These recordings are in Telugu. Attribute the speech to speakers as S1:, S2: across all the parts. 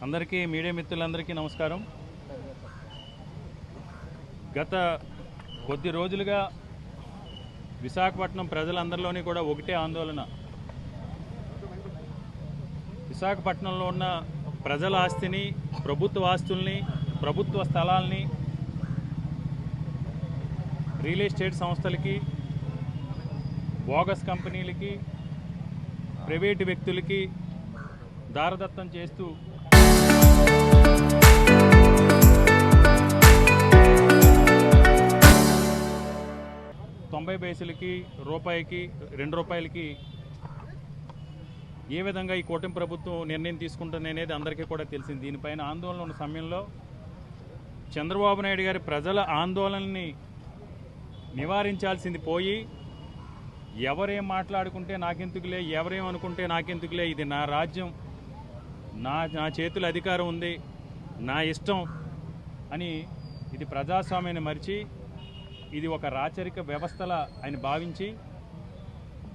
S1: అందరికీ మీడియా మిత్రులందరికీ నమస్కారం. గత కొద్ది రోజులుగా విశాఖపట్నం ప్రజలందరిలోని కూడా ఒకటే ఆందోళన. విశాఖపట్నంలో ఉన్న ప్రజల ఆస్తిని, ప్రభుత్వ ఆస్తుల్ని, ప్రభుత్వ స్థలాల్ని రియల్ ఎస్టేట్ సంస్థలకి, బోగస్ కంపెనీలకి, ప్రైవేటు వ్యక్తులకి దారదత్తం చేస్తూ తొంభై పైసలకి, రూపాయికి, ₹2 ఏ విధంగా ఈ కూటమి ప్రభుత్వం నిర్ణయం తీసుకుంటుంది అనేది అందరికీ కూడా తెలిసింది. దీనిపైన ఆందోళన ఉన్న సమయంలో చంద్రబాబు నాయుడు గారి ప్రజల ఆందోళనని నివారించాల్సింది పోయి, ఎవరేం మాట్లాడుకుంటే నాకెందుకులే, ఎవరేం అనుకుంటే నాకెందుకులే, ఇది నా రాజ్యం, నా చేతుల అధికారం ఉంది, నా ఇష్టం అని ఇది ప్రజాస్వామ్యాన్ని మరిచి ఇది ఒక రాచరిక వ్యవస్థలా ఆయన భావించి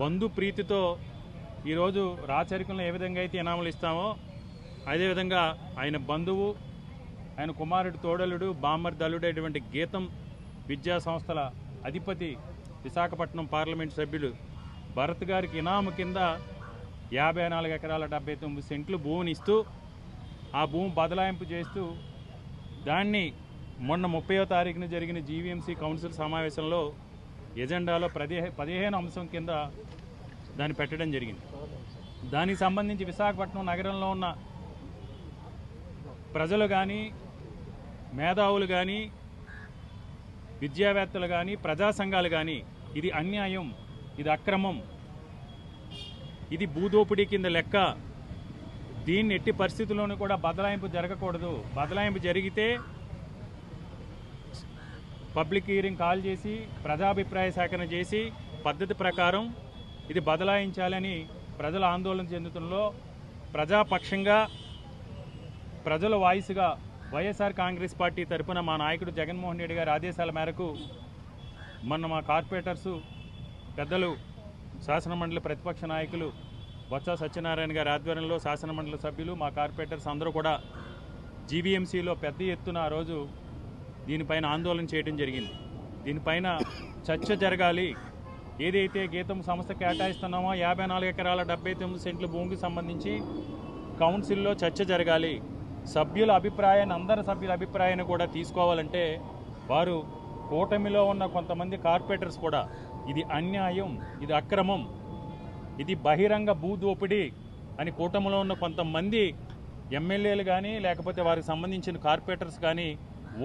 S1: బంధు ప్రీతితో ఈరోజు రాచరికంలో ఏ విధంగా అయితే ఇనాములు ఇస్తామో అదేవిధంగా ఆయన బంధువు, ఆయన కుమారుడు తోడలుడు, బామ్మర్ది అల్లుడైనటువంటి గీతం విద్యా సంస్థల అధిపతి విశాఖపట్నం పార్లమెంట్ సభ్యుడు భరత్ గారికి ఇనాము కింద 54 ఎకరాల 79 సెంట్లు భూమిని ఇస్తూ ఆ భూమి బదలాయింపు చేస్తూ దాన్ని మొన్న 30వ తారీఖున జరిగిన జీవీఎంసీ కౌన్సిల్ సమావేశంలో ఎజెండాలో 15 అంశం కింద దాన్ని పెట్టడం జరిగింది. దానికి సంబంధించి విశాఖపట్నం నగరంలో ఉన్న ప్రజలు కానీ, మేధావులు కానీ, విద్యావేత్తలు కానీ, ప్రజా సంఘాలు కానీ ఇది అన్యాయం, ఇది అక్రమం, ఇది భూదోపిడీ కింద లెక్క, దీన్ని ఎట్టి పరిస్థితుల్లోనూ కూడా బదలాయింపు జరగకూడదు, బదలాయింపు జరిగితే పబ్లిక్ హియరింగ్ కాల్ చేసి ప్రజాభిప్రాయ సేకరణ చేసి పద్ధతి ప్రకారం ఇది బదలాయించాలని ప్రజల ఆందోళన చెందుతున్నలో ప్రజాపక్షంగా ప్రజల వాయిస్గా వైఎస్ఆర్ కాంగ్రెస్ పార్టీ తరఫున మా నాయకుడు జగన్మోహన్ రెడ్డి గారి ఆదేశాల మేరకు మొన్న మా కార్పొరేటర్సు పెద్దలు శాసనమండలి ప్రతిపక్ష నాయకులు బొత్స సత్యనారాయణ గారి ఆధ్వర్యంలో శాసనమండలి సభ్యులు మా కార్పొరేటర్స్ అందరూ కూడా జీవీఎంసీలో పెద్ద ఎత్తున ఆ రోజు దీనిపైన ఆందోళన చేయడం జరిగింది. దీనిపైన చర్చ జరగాలి. ఏదైతే గీతం సంస్థ కేటాయిస్తున్నామో 54 ఎకరాల 79 సెంట్ల భూమికి సంబంధించి కౌన్సిల్లో చర్చ జరగాలి. సభ్యుల అభిప్రాయాన్ని, అందరి సభ్యుల అభిప్రాయాన్ని కూడా తీసుకోవాలంటే వారు కూటమిలో ఉన్న కొంతమంది కార్పొరేటర్స్ కూడా ఇది అన్యాయం, ఇది అక్రమం, ఇది బహిరంగ భూదోపిడీ అని కూటమిలో ఉన్న కొంతమంది ఎమ్మెల్యేలు కానీ లేకపోతే వారికి సంబంధించిన కార్పొరేటర్స్ కానీ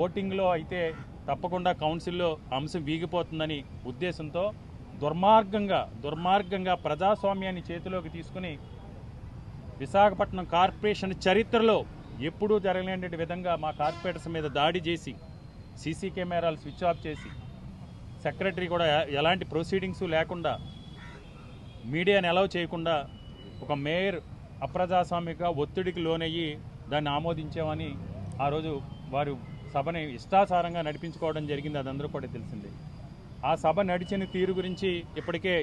S1: ఓటింగ్లో అయితే తప్పకుండా కౌన్సిల్లో అంశం వీగిపోతుందని ఉద్దేశంతో దుర్మార్గంగా ప్రజాస్వామ్యాన్ని చేతిలోకి తీసుకుని విశాఖపట్నం కార్పొరేషన్ చరిత్రలో ఎప్పుడూ జరగలేని విధంగా మా కార్పొరేటర్స్ మీద దాడి చేసి సీసీ కెమెరాలు స్విచ్ ఆఫ్ చేసి సెక్రటరీ కూడా ఎలాంటి ప్రొసీడింగ్స్ లేకుండా మీడియాని అలౌ చేయకుండా ఒక మేయర్ అప్రజాస్వామిక ఒత్తిడికి లోనయ్యి దాన్ని ఆమోదించామని ఆ రోజు వారు సభని ఇష్టాసారంగా నడిపించుకోవడం జరిగింది. అదందరూ కూడా తెలిసిందే. ఆ సభ నడిచిన తీరు గురించి ఇప్పటికే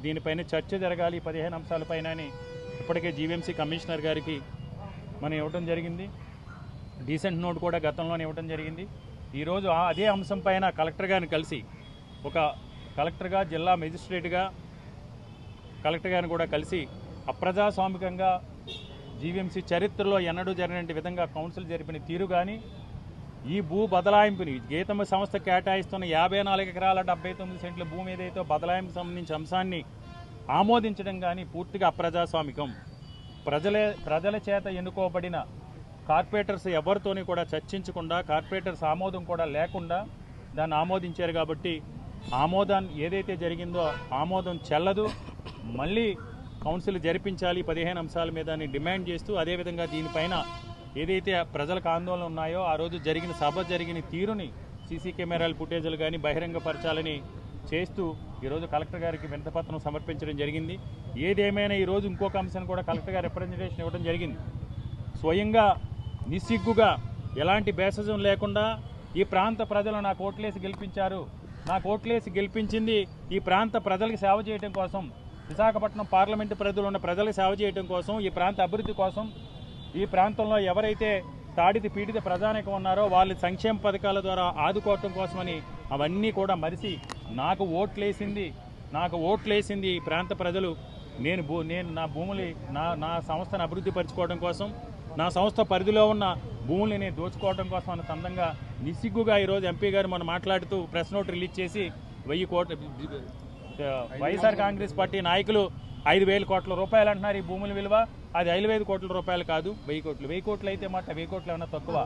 S1: దీనిపైన చర్చ జరగాలి 15 అంశాలపైన అని ఇప్పటికే జీవీఎంసీ కమిషనర్ గారికి మనం ఇవ్వడం జరిగింది. డీసెంట్ నోట్ కూడా గతంలోనే ఇవ్వడం జరిగింది. ఈరోజు అదే అంశం పైన కలెక్టర్ గారిని కలిసి, ఒక కలెక్టర్గా, జిల్లా మెజిస్ట్రేట్గా కలెక్టర్ గారిని కూడా కలిసి అప్రజాస్వామికంగా జీవీఎంసీ చరిత్రలో ఎన్నడూ జరిగిన విధంగా కౌన్సిల్ జరిపిన తీరు కానీ, ఈ భూ బదలాయింపుని గీతమ సంస్థ కేటాయిస్తున్న 54 ఎకరాల 79 సెంట్ల భూమి ఏదైతే బదలాయింపు సంబంధించిన అంశాన్ని ఆమోదించడం కానీ పూర్తిగా అప్రజాస్వామికం. ప్రజల చేత ఎన్నుకోబడిన కార్పొరేటర్స్ ఎవరితోని కూడా చర్చించకుండా, కార్పొరేటర్స్ ఆమోదం కూడా లేకుండా దాన్ని ఆమోదించారు. కాబట్టి ఆమోదం ఏదైతే జరిగిందో ఆమోదం చెల్లదు, మళ్ళీ కౌన్సిల్ జరిపించాలి 15 అంశాల మీద అని డిమాండ్ చేస్తూ, అదేవిధంగా దీనిపైన ఏదైతే ప్రజలకు ఆందోళన ఉన్నాయో ఆ రోజు సభ జరిగిన తీరుని సీసీ కెమెరాల ఫుటేజీలు కానీ బహిరంగపరచాలని చేస్తూ ఈరోజు కలెక్టర్ గారికి వినతిపత్రం సమర్పించడం జరిగింది. ఏదేమైనా ఈరోజు ఇంకొక అంశాన్ని కూడా కలెక్టర్ గారు రిప్రజెంటేషన్ ఇవ్వడం జరిగింది. స్వయంగా నిస్సిగ్గుగా ఎలాంటి భేషజం లేకుండా ఈ ప్రాంత ప్రజలు నాకు ఓట్లేసి గెలిపించారు, నాకు ఓట్లేసి గెలిపించింది ఈ ప్రాంత ప్రజలకు సేవ చేయడం కోసం, విశాఖపట్నం పార్లమెంటు పరిధిలో ఉన్న ప్రజలకు సేవ చేయడం కోసం, ఈ ప్రాంత అభివృద్ధి కోసం ఈ ప్రాంతంలో ఎవరైతే తాడిత పీడిత ప్రజానికం ఉన్నారో వాళ్ళు సంక్షేమ పథకాల ద్వారా ఆదుకోవటం కోసమని అవన్నీ కూడా మరిసి నాకు ఓట్లేసింది ఈ ప్రాంత ప్రజలు. నేను నా భూములు నా సంస్థను అభివృద్ధి పరచుకోవడం కోసం, నా సంస్థ పరిధిలో ఉన్న భూముల్ని నేను దోచుకోవడం కోసం అన్న సందంగా నిస్సిగ్గుగా ఈరోజు ఎంపీ గారు మనం మాట్లాడుతూ ప్రెస్ నోట్ రిలీజ్ చేసి 1000 కోట్ల వైఎస్ఆర్ కాంగ్రెస్ పార్టీ నాయకులు 5,000 కోట్ల రూపాయలు అంటున్నారు ఈ భూముల విలువ. అది 5,000 కోట్ల రూపాయలు కాదు, 1000 కోట్లు అయితే మాట 1000 కోట్లు ఏమన్నా తక్కువ.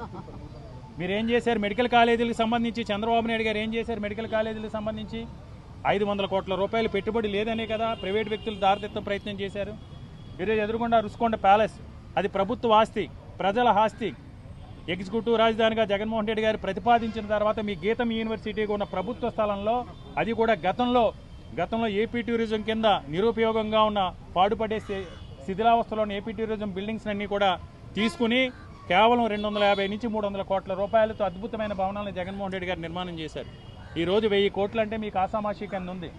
S1: మీరేం చేశారు మెడికల్ కాలేజీలకు సంబంధించి? చంద్రబాబు నాయుడు గారు ఏం చేశారు మెడికల్ కాలేజీలకు సంబంధించి? 500 కోట్ల రూపాయలు పెట్టుబడి లేదనే కదా ప్రైవేట్ వ్యక్తులు దారితెత్తం ప్రయత్నం చేశారు. ఈరోజు ఎదురుకుండా రుషికొండ ప్యాలెస్, అది ప్రభుత్వ ఆస్తి, ప్రజల ఆస్తి. ఎగ్జిక్యూటివ్ రాజధానిగా జగన్మోహన్ రెడ్డి గారు ప్రతిపాదించిన తర్వాత మీ గీతం యూనివర్సిటీగా ఉన్న ప్రభుత్వ స్థలంలో, అది కూడా గతంలో ఏపీ టూరిజం కింద నిరుపయోగంగా ఉన్న పాడుపడే శిథిలావస్థలోని ఏపీ టూరిజం బిల్డింగ్స్ అన్నీ కూడా తీసుకుని కేవలం 250 నుంచి 300 కోట్ల రూపాయలతో అద్భుతమైన భవనాలను జగన్మోహన్ రెడ్డి గారు నిర్మాణం చేశారు. ఈరోజు 1000 కోట్లు అంటే మీకు ఆసామాషి కింద ఉంది.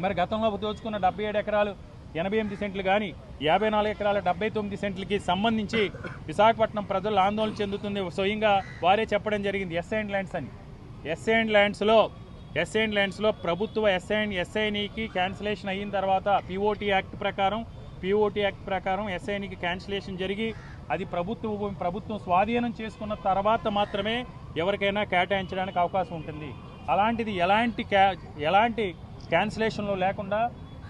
S1: మరి గతంలో దోచుకున్న 77 ఎకరాలు 88 సెంట్లు కానీ 54 ఎకరాల 79 సెంట్లకి సంబంధించి విశాఖపట్నం ప్రజలు ఆందోళన చెందుతుంది. స్వయంగా వారే చెప్పడం జరిగింది ఎస్ అండ్ ల్యాండ్స్ అని. ఎస్ అండ్ ల్యాండ్స్లో ప్రభుత్వ ఎస్ఐనికి క్యాన్సిలేషన్ అయిన తర్వాత పిఓటి యాక్ట్ ప్రకారం ఎస్ఐనికి క్యాన్సిలేషన్ జరిగి అది ప్రభుత్వం స్వాధీనం చేసుకున్న తర్వాత మాత్రమే ఎవరికైనా కేటాయించడానికి అవకాశం ఉంటుంది. అలాంటిది ఎలాంటి క్యాన్సిలేషన్లో లేకుండా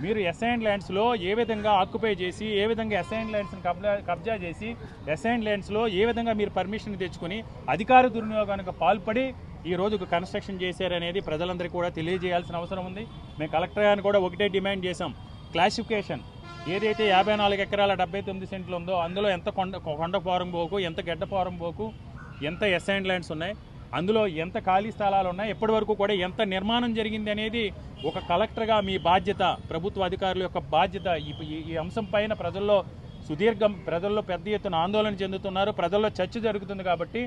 S1: మీరు ఎస్ఐన్ ల్యాండ్స్లో ఏ విధంగా ఆక్యుపై చేసి, ఏ విధంగా ఎస్ఐన్ ల్యాండ్స్ని కబ్జా చేసి, ఎస్ఐన్ ల్యాండ్స్లో ఏ విధంగా మీరు పర్మిషన్ తెచ్చుకుని అధికార దుర్వినియోగానికి పాల్పడి ఈ రోజు కన్స్ట్రక్షన్ చేశారనేది ప్రజలందరికీ కూడా తెలియజేయాల్సిన అవసరం ఉంది. మేము కలెక్టర్ గారిని కూడా ఒకటే డిమాండ్ చేశాం, క్లాసిఫికేషన్ ఏదైతే 54 ఎకరాల 79 సెంట్లు ఉందో అందులో ఎంత కొండ ఫారం పోకు, ఎంత గడ్డ ఫారం పోకు, ఎంత ఎస్ఐన్ ల్యాండ్స్ ఉన్నాయి, అందులో ఎంత ఖాళీ స్థలాలు ఉన్నాయి, ఎప్పటి వరకు కూడా ఎంత నిర్మాణం జరిగింది అనేది ఒక కలెక్టర్గా మీ బాధ్యత, ప్రభుత్వ అధికారుల యొక్క బాధ్యత. ఈ అంశం పైన ప్రజల్లో పెద్ద ఎత్తున ఆందోళన చెందుతున్నారు, ప్రజల్లో చర్చ జరుగుతుంది. కాబట్టి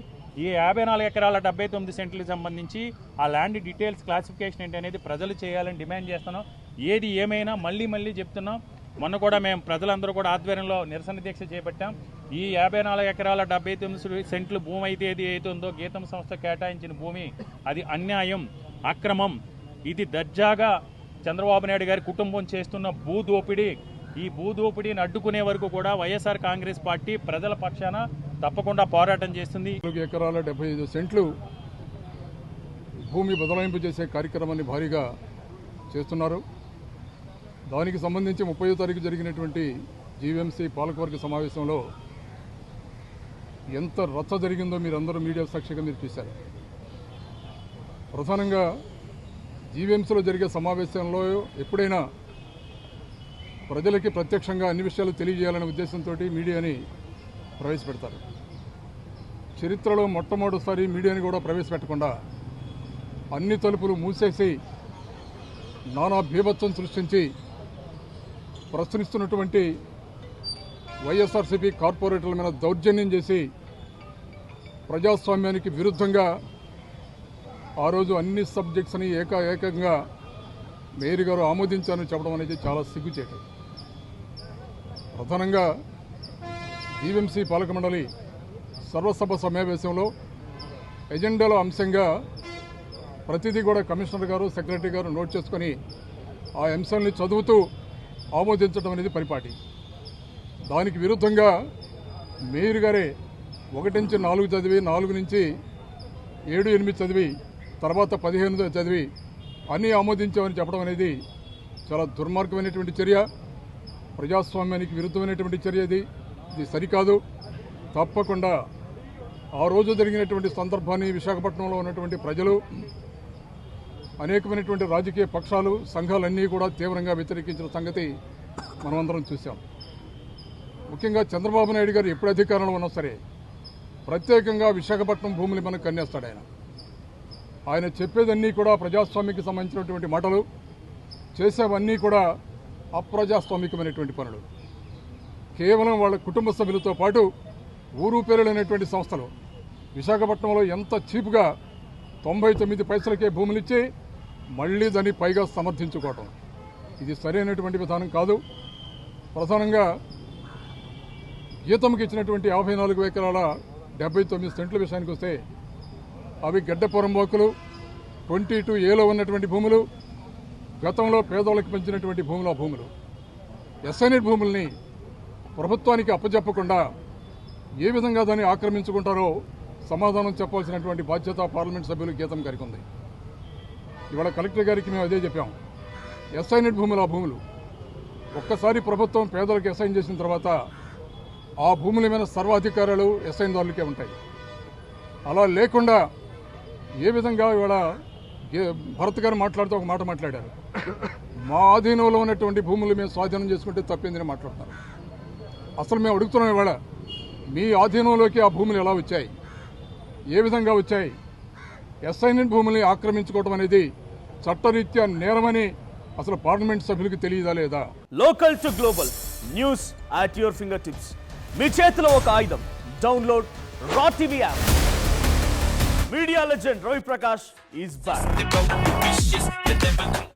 S1: ఈ 54 ఎకరాల 79 సెంట్లకు సంబంధించి ఆ ల్యాండ్ డీటెయిల్స్ క్లాసిఫికేషన్ ఏంటి అనేది ప్రజలు చేయాలని డిమాండ్ చేస్తున్నాం. ఏది ఏమైనా మళ్ళీ చెప్తున్నాం, మొన్న కూడా మేము ప్రజలందరూ కూడా ఆధ్వర్యంలో నిరసన దీక్ష చేపట్టాం. ఈ 54 ఎకరాల 79 సెంట్లు భూమి ఏదైతే ఉందో గీతం సంస్థ కేటాయించిన భూమి అది అన్యాయం, అక్రమం. ఇది దర్జాగా చంద్రబాబు నాయుడు గారి కుటుంబం చేస్తున్న భూదోపిడీ. ఈ భూదోపిడీని అడ్డుకునే వరకు కూడా వైఎస్ఆర్ కాంగ్రెస్ పార్టీ ప్రజల పక్షాన తప్పకుండా పోరాటం చేస్తుంది.
S2: 4 ఎకరాల 75 సెంట్లు భూమి బదలాయింపు చేసే కార్యక్రమాన్ని భారీగా చేస్తున్నారు. దానికి సంబంధించి 30వ తారీఖు జరిగినటువంటి జీవీఎంసీ పాలకవర్గ సమావేశంలో ఎంత రచ్చ జరిగిందో మీరందరూ మీడియా సాక్షిగా మీరు చూశారు. ప్రధానంగా జీవీఎంసీలో జరిగే సమావేశంలో ఎప్పుడైనా ప్రజలకి ప్రత్యక్షంగా అన్ని విషయాలు తెలియజేయాలనే ఉద్దేశంతో మీడియాని ప్రవేశపెడతారు. చరిత్రలో మొట్టమొదటిసారి మీడియాని కూడా ప్రవేశపెట్టకుండా అన్ని తలుపులు మూసేసి నానా బీభత్సం సృష్టించి ప్రశ్నిస్తున్నటువంటి వైఎస్ఆర్సీపీ కార్పొరేటర్ల మీద దౌర్జన్యం చేసి ప్రజాస్వామ్యానికి విరుద్ధంగా ఆ రోజు అన్ని సబ్జెక్ట్స్ని ఏకంగా మేయర్ గారు ఆమోదించారని చెప్పడం అనేది చాలా సిగ్గుచేటు. ప్రధానంగా జీవీఎంసీ పాలక మండలి సర్వసభ సమావేశంలో ఎజెండాలో అంశంగా ప్రతిదీ కూడా కమిషనర్ గారు, సెక్రటరీ గారు నోట్ చేసుకొని ఆ అంశాన్ని చదువుతూ ఆమోదించడం అనేది పరిపాటి. దానికి విరుద్ధంగా మేయర్ గారే 1 నుంచి 4 చదివి, 4 నుంచి 7, 8 చదివి, తర్వాత 15 చదివి అన్నీ ఆమోదించామని చెప్పడం అనేది చాలా దుర్మార్గమైనటువంటి చర్య, ప్రజాస్వామ్యానికి విరుద్ధమైనటువంటి చర్య. ఇది సరికాదు. తప్పకుండా ఆ రోజు జరిగినటువంటి సందర్భాన్ని విశాఖపట్నంలో ఉన్నటువంటి ప్రజలు, అనేకమైనటువంటి రాజకీయ పక్షాలు, సంఘాలన్నీ కూడా తీవ్రంగా వ్యతిరేకించిన సంగతి మనమందరం చూసాం. ముఖ్యంగా చంద్రబాబు నాయుడు గారు ఎప్పుడు అధికారంలో ఉన్నా సరే ప్రత్యేకంగా విశాఖపట్నం భూములు మనకు కన్నేస్తాడు. ఆయన చెప్పేదన్నీ కూడా ప్రజాస్వామ్యకి సంబంధించినటువంటి మాటలు, చేసేవన్నీ కూడా అప్రజాస్వామికమైనటువంటి పనులు. కేవలం వాళ్ళ కుటుంబ సభ్యులతో పాటు ఊరు పేరులైనటువంటి సంస్థలు విశాఖపట్నంలో ఎంత చీప్గా 99 పైసలకే భూములిచ్చి మళ్లీ దాన్ని పైగా సమర్థించుకోవటం, ఇది సరైనటువంటి విధానం కాదు. ప్రధానంగా గీతంకి ఇచ్చినటువంటి 54 ఎకరాల 79 సెంట్ల విషయానికి వస్తే అవి గడ్డపురం వాకులు 22A ఉన్నటువంటి భూములు, గతంలో పేదవాళ్ళకి పెంచినటువంటి భూములు ఎస్ఐనెట్ భూముల్ని ప్రభుత్వానికి అప్పచెప్పకుండా ఏ విధంగా దాన్ని ఆక్రమించుకుంటారో సమాధానం చెప్పాల్సినటువంటి బాధ్యత పార్లమెంట్ సభ్యులు గీతం గారికి ఉంది. ఇవాళ కలెక్టర్ గారికి మేము అదే చెప్పాం. ఎస్ఐనెట్ భూములు ఒక్కసారి ప్రభుత్వం పేదలకు అసైన్ చేసిన తర్వాత ఆ భూముల మీద సర్వాధికారాలు ఎస్ఐన్దారులకే ఉంటాయి. అలా లేకుండా ఏ విధంగా ఇవాళ భరత్ గారు మాట్లాడుతూ ఒక మాట మాట్లాడారు, మా ఆధీనంలో ఉన్నటువంటి భూములు మేము స్వాధీనం చేసుకుంటే తప్పిందని మాట్లాడుతున్నారు. అసలు మేము అడుగుతున్నాం, ఇవాళ మీ ఆధీనంలోకి ఆ భూములు ఎలా వచ్చాయి, ఏ విధంగా వచ్చాయి? ఎస్ఐనెట్ భూముల్ని ఆక్రమించుకోవడం అనేది చట్టరీత్యా నేరమని అసలు పార్లమెంట్ సభ్యులకు తెలియదా లేదా?
S3: Local to global news at your finger tips. మీ చేతిలో ఒక ఆయుధం. Download Raw TV app. Media legend Ravi Prakash is back.